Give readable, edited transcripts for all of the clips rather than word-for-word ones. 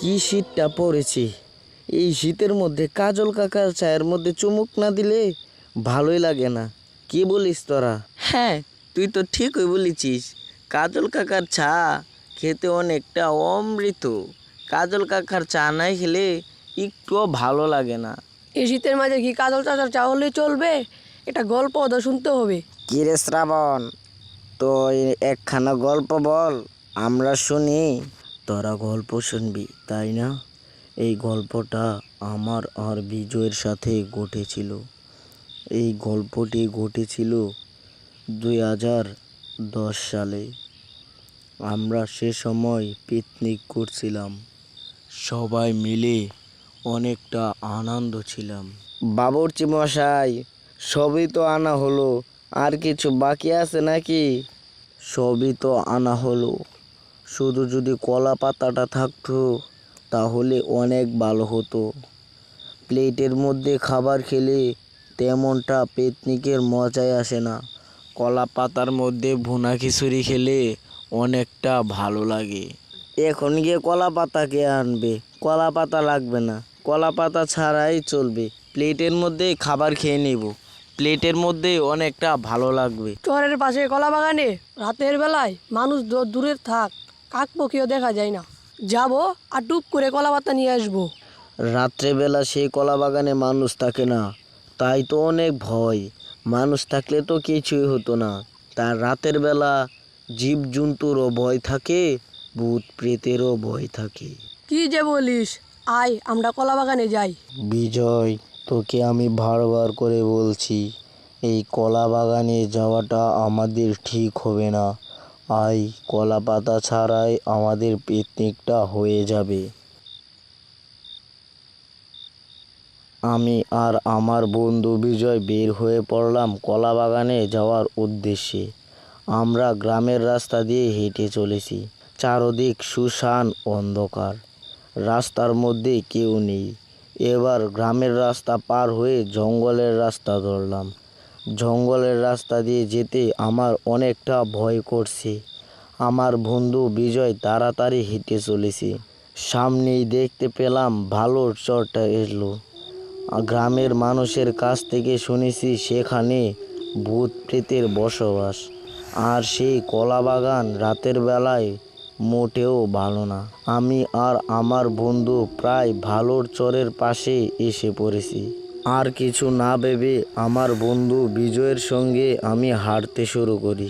কি শীতটা পড়েছে! এই শীতের মধ্যে কাজল কাকার চায়ের মধ্যে চুমুক না দিলে ভালোই লাগে না। কি বলিস তোরা? হ্যাঁ, তুই তো ঠিকই বলেছিস। কাজল কাকার চা খেতে অনেকটা অমৃত। কাজল কাকার চা নাই খেলে একটুও ভালো লাগে না। এই শীতের মাঝে কি কাজল চাচার চা হলে চলবে? এটা গল্প তো শুনতে হবে। কি রে শ্রাবণ, তো একখানা গল্প বল, আমরা শুনি। তোরা গল্প শুনবি তাই না? এই গল্পটা আমার আর বিজয়ের সাথে ঘটেছিল। এই গল্পটি ঘটেছিল 2010 সালে। আমরা সে সময় পিকনিক করছিলাম, সবাই মিলে অনেকটা আনন্দ ছিলাম। বাবুর্চি মশাই, সবই তো আনা হলো, আর কিছু বাকি আছে নাকি? সবই তো আনা হলো, শুধু যদি কলা পাতাটা থাকতো তাহলে অনেক ভালো হতো। প্লেটের মধ্যে খাবার খেলে তেমনটা পিকনিকের মজাই আসে না। কলা পাতার মধ্যে ভুনা খিচুড়ি খেলে অনেকটা ভালো লাগে। এখন গিয়ে কলা পাতা কে আনবে? কলা পাতা লাগবে না, কলা পাতা ছাড়াই চলবে। প্লেটের মধ্যে খাবার খেয়ে নেব, প্লেটের মধ্যে অনেকটা ভালো লাগবে। চরের পাশে কলা বাগানে রাতের বেলায় মানুষ দূরে থাক, কাক পক্ষীও দেখা যায় না। যাবো আর টুপ করে কলা পাতা নিয়ে আসবো। রাত্রেবেলা সেই কলা বাগানে মানুষ থাকে না, তাই তো অনেক ভয়। মানুষ থাকলে তো কিছুই হতো না। তার রাতের বেলা জীবজন্তুরও ভয় থাকে, ভূত প্রেতেরও ভয় থাকে। কি যে বলিস, আয় আমরা কলা বাগানে যাই। বিজয়, তোকে আমি বারবার করে বলছি, এই কলা বাগানে যাওয়াটা আমাদের ঠিক হবে না। আয়, কলা পাতা ছাড়াই আমাদের পিকনিকটা হয়ে যাবে। আমি আর আমার বন্ধু বিজয় বের হয়ে পড়লাম কলা বাগানে যাওয়ার উদ্দেশ্যে। আমরা গ্রামের রাস্তা দিয়ে হেঁটে চলেছি। চারদিক শুনশান অন্ধকার, রাস্তার মধ্যে কেউ নেই। এবার গ্রামের রাস্তা পার হয়ে জঙ্গলের রাস্তা ধরলাম। জঙ্গলের রাস্তা দিয়ে যেতে আমার অনেকটা ভয় করছে। আমার বন্ধু বিজয় তাড়াতাড়ি হেঁটে চলেছে। সামনেই দেখতে পেলাম ভালোর চরটা এলো। গ্রামের মানুষের কাছ থেকে শুনেছি সেখানে ভূত প্রেতের বসবাস। আর সেই কলা বাগান রাতের বেলায় মোটেও ভালো না। আমি আর আমার বন্ধু প্রায় ভালোর চরের পাশে এসে পড়েছি। আর কিছু না ভেবে আমার বন্ধু বিজয়ের সঙ্গে আমি হাঁটতে শুরু করি।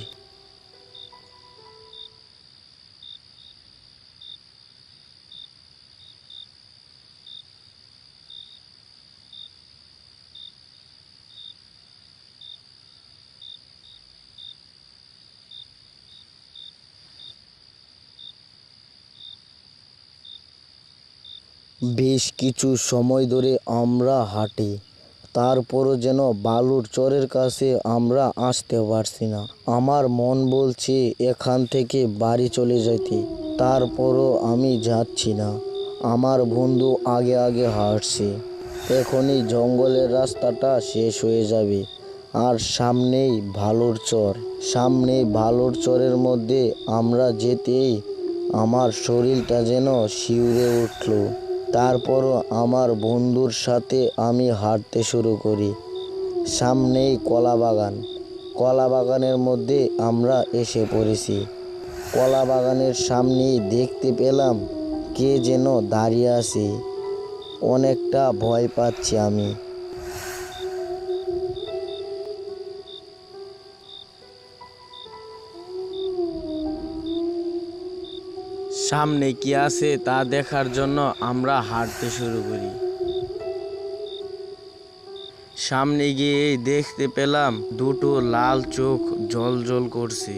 বেশ কিছু সময় ধরে আমরা হাঁটি, তারপরও যেন বালুর চরের কাছে আমরা আসতে পারছি না। আমার মন বলছে এখান থেকে বাড়ি চলে যেতে, তারপরও আমি যাচ্ছি না। আমার বন্ধু আগে আগে হাঁটছে। এখনই জঙ্গলের রাস্তাটা শেষ হয়ে যাবে, আর সামনেই ভালুর চর। সামনেই ভালুর চরের মধ্যে আমরা যেতেই আমার শরীরটা যেন শিউরে উঠল। তারপরও আমার বন্ধুর সাথে আমি হাঁটতে শুরু করি। সামনেই কলা বাগান। কলা বাগানের মধ্যে আমরা এসে পড়েছি। কলা বাগানের সামনেই দেখতে পেলাম কে যেন দাঁড়িয়ে আছে। অনেকটা ভয় পাচ্ছি আমি। সামনে কি আছে তা দেখার জন্য আমরা হাঁটতে শুরু করি। সামনে গিয়ে দেখতে পেলাম দুটো লাল চোখ জ্বলজ্বল করছে।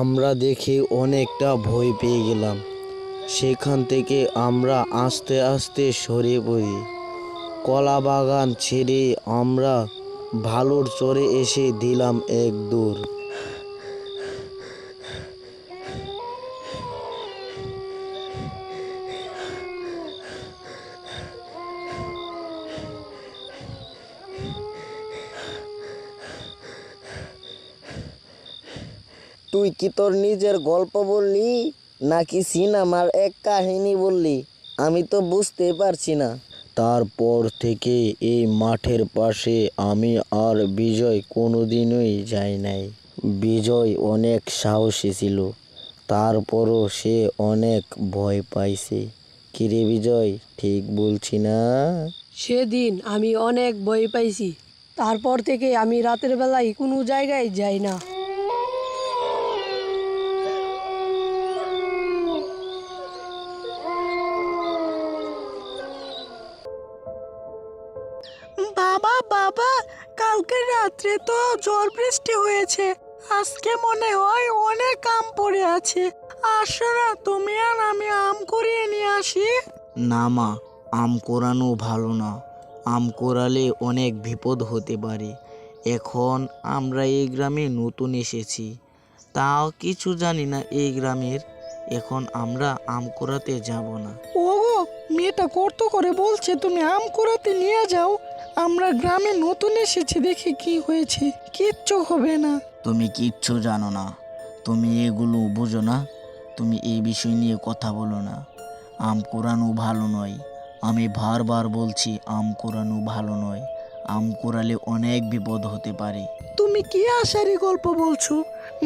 আমরা দেখে অনেকটা ভয় পেয়ে গেলাম। সেখান থেকে আমরা আস্তে আস্তে সরে পড়ি। কলা বাগান ছেড়ে আমরা ভালুর চরে এসে দিলাম এক দৌড়। তুই কি তোর নিজের গল্প বললি নাকি সিনেমার এক কাহিনী বললি? আমি তো বুঝতে পারছি না। তারপর থেকে এই মাঠের পাশে আমি আর বিজয় কোনোদিনই যাই নাই। বিজয় অনেক সাহসী ছিল, তারপরও সে অনেক ভয় পাইছে। কিরে বিজয়, ঠিক বলছি না? সেদিন আমি অনেক ভয় পাইছি। তারপর থেকে আমি রাতের বেলায় কোনো জায়গায় যাই না। বাবা বাবা, কালকে রাত্রে তো ঝড় বৃষ্টি হয়েছে। আজকে মনে হয় অনেক আম পড়ে আছে। আসো না, তুমি আর আমি আম কুড়িয়ে নিয়ে আসি। না মা, আম কোরানো ভালো না। আম কোরালে অনেক বিপদ হতে পারে। এখন আমরা এই গ্রামে নতুন এসেছি, তাও কিছু জানি না এই গ্রামের। এখন আমরা আম কোরাতে যাব না। ওগো, মেয়েটা কত করে বলছে তুমি আম কুড়াতে নিয়ে যাও। আমরা গ্রামে নতুন এসেছি, দেখে কি হয়েছে, কিচ্ছু হবে না। তুমি কিচ্ছু জানো না, তুমি এগুলো বুঝো না। তুমি এই বিষয় নিয়ে কথা বলো না। আম কোরানো ভালো নয়। আমি বারবার বলছি আম কোরানো ভালো নয়। আম কোরালে অনেক বিপদ হতে পারে। তুমি কি আশারি গল্প বলছো?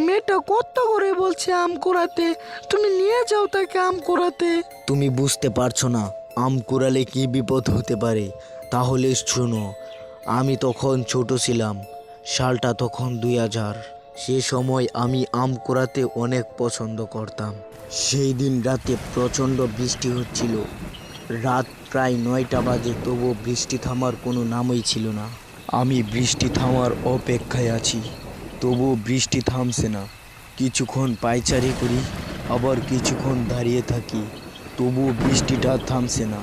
মেয়েটা কত করে বলছে আম কুড়াতে, তুমি নিয়ে যাও তাকে আম কুড়াতে। তুমি বুঝতে পারছো না আম কুড়ালে কি বিপদ হতে পারে? তাহলে শোনো, আমি তখন ছোট ছিলাম। সালটা তখন 2000। সে সময় আমি আম কুড়াতে অনেক পছন্দ করতাম। সেই দিন রাতে প্রচণ্ড বৃষ্টি হচ্ছিল। রাত প্রায় 9টা বাজে, তবু বৃষ্টি থামার কোনো নামই ছিল না। আমি বৃষ্টি থামার অপেক্ষায় আছি, তবু বৃষ্টি থামছে না। কিছুক্ষণ পায়চারি করি, আবার কিছুক্ষণ দাঁড়িয়ে থাকি, তবু বৃষ্টিটা থামছে না।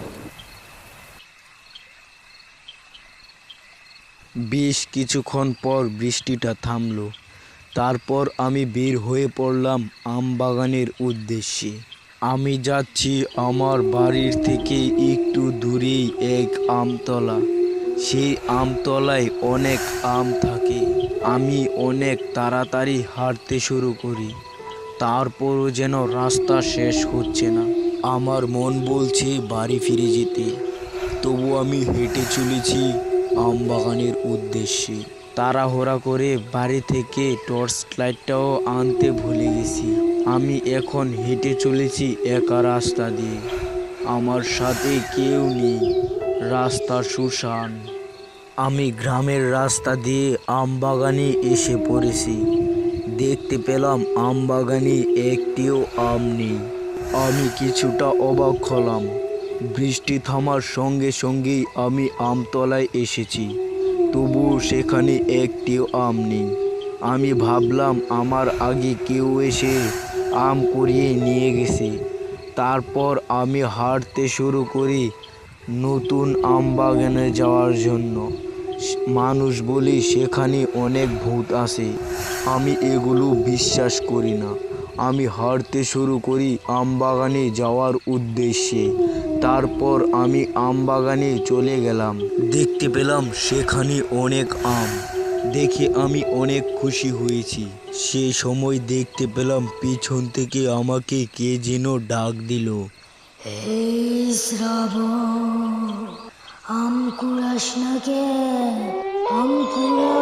বেশ কিছুক্ষণ পর বৃষ্টিটা থামলো। তারপর আমি বের হয়ে পড়লাম আম বাগানের উদ্দেশ্যে। আমি যাচ্ছি আমার বাড়ির থেকে একটু দূরেই এক আমতলা। সেই আমতলায় অনেক আম থাকে। আমি অনেক তাড়াতাড়ি হাঁটতে শুরু করি, তারপরও যেন রাস্তা শেষ হচ্ছে না। আমার মন বলছে বাড়ি ফিরে যেতে, তবু আমি হেঁটে চলেছি আম বাগানের উদ্দেশ্যে। তাড়াহুড়া করে বাড়ি থেকে টর্চ লাইটটাও আনতে ভুলে গেছি। আমি এখন হেঁটে চলেছি একা রাস্তা দিয়ে। আমার সাথে কেউ নেই, রাস্তা শুনশান। আমি গ্রামের রাস্তা দিয়ে আম বাগানে এসে পড়েছি। দেখতে পেলাম আম বাগানে একটিও আম নেই। আমি কিছুটা অবাক হলাম। বৃষ্টি থামার সঙ্গে সঙ্গেই আমি আমতলায় এসেছি, তবুও সেখানে একটিও আম নেই। আমি ভাবলাম আমার আগে কেউ এসে আম কুড়িয়ে নিয়ে গেছে। তারপর আমি হাঁটতে শুরু করি নতুন আম বাগানে যাওয়ার জন্য। মানুষ বলে সেখানে অনেক ভূত আছে। আমি এগুলো বিশ্বাস করি না। আমি হাঁটতে শুরু করি আম বাগানে যাওয়ার উদ্দেশ্যে। তারপর আমি আম বাগানে চলে গেলাম। দেখতে পেলাম সেখানে অনেক আম। দেখে আমি অনেক খুশি হয়েছি। সে সময় দেখতে পেলাম পিছন থেকে আমাকে কে যেন ডাক দিল। এই শ্রাবণ, আম কুড়াস না কেন? আম কুড়া।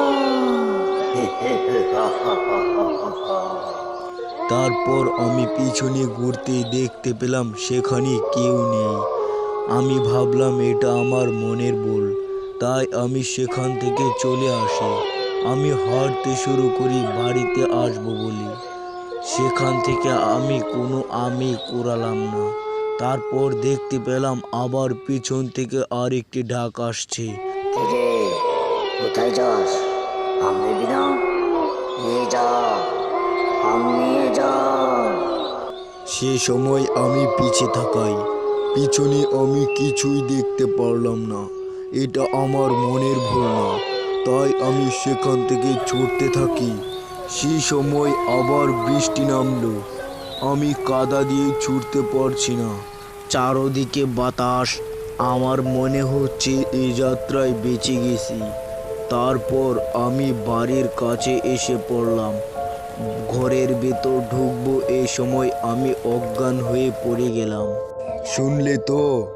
তারপর আমি পিছনে ঘুরতে দেখতে পেলাম সেখানে কেউ নেই। আমি ভাবলাম এটা আমার মনের ভুল, তাই আমি সেখান থেকে চলে আসি। আমি হাঁটতে শুরু করি বাড়িতে আসবো বলে। সেখান থেকে আমি কোনো আমই কুড়ালাম না। তারপর দেখতে পেলাম আবার পিছন থেকে আরেকটি ডাক আসছে। কিরে, কোথায় যাস? আম নিবি না? নিয়ে যা, আম নিয়ে যা। সে সময় আমি পিছে থাকাই। পিছনে আমি কিছুই দেখতে পারলাম না। এটা আমার মনের ভুল না, তাই আমি সেখান থেকে ছুটতে থাকি। সেই সময় আবার বৃষ্টি নামলো। আমি কাদা দিয়ে ছুটতে পারছি না। চারদিকে বাতাস। আমার মনে হচ্ছে এই যাত্রায় বেঁচে গেছি। তারপর আমি বাড়ির কাছে এসে পড়লাম। ঘরের ভেতর ঢুকবো এই সময় আমি অজ্ঞান হয়ে পড়ে গেলাম। শুনলে তো,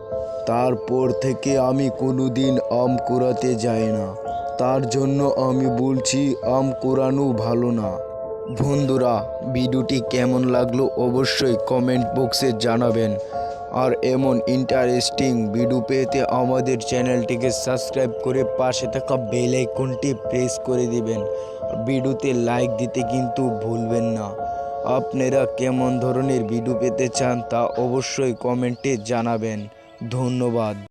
তারপর থেকে আমি কোনোদিন আম কুড়াতে যাই না। তার জন্য আমি বলছি আম কুড়ানো ভালো না। বন্ধুরা, ভিডিওটি কেমন লাগলো অবশ্যই কমেন্ট বক্সে জানাবেন। আর এমন ইন্টারেস্টিং ভিডিও পেতে আমাদের চ্যানেলটিকে সাবস্ক্রাইব করে পাশে থাকা বেল আইকনটি প্রেস করে দিবেন। ভিডিওতে লাইক দিতে কিন্তু ভুলবেন না। আপনারা কেমন ধরনের ভিডিও পেতে চান তা অবশ্যই কমেন্টে জানাবেন। ধন্যবাদ।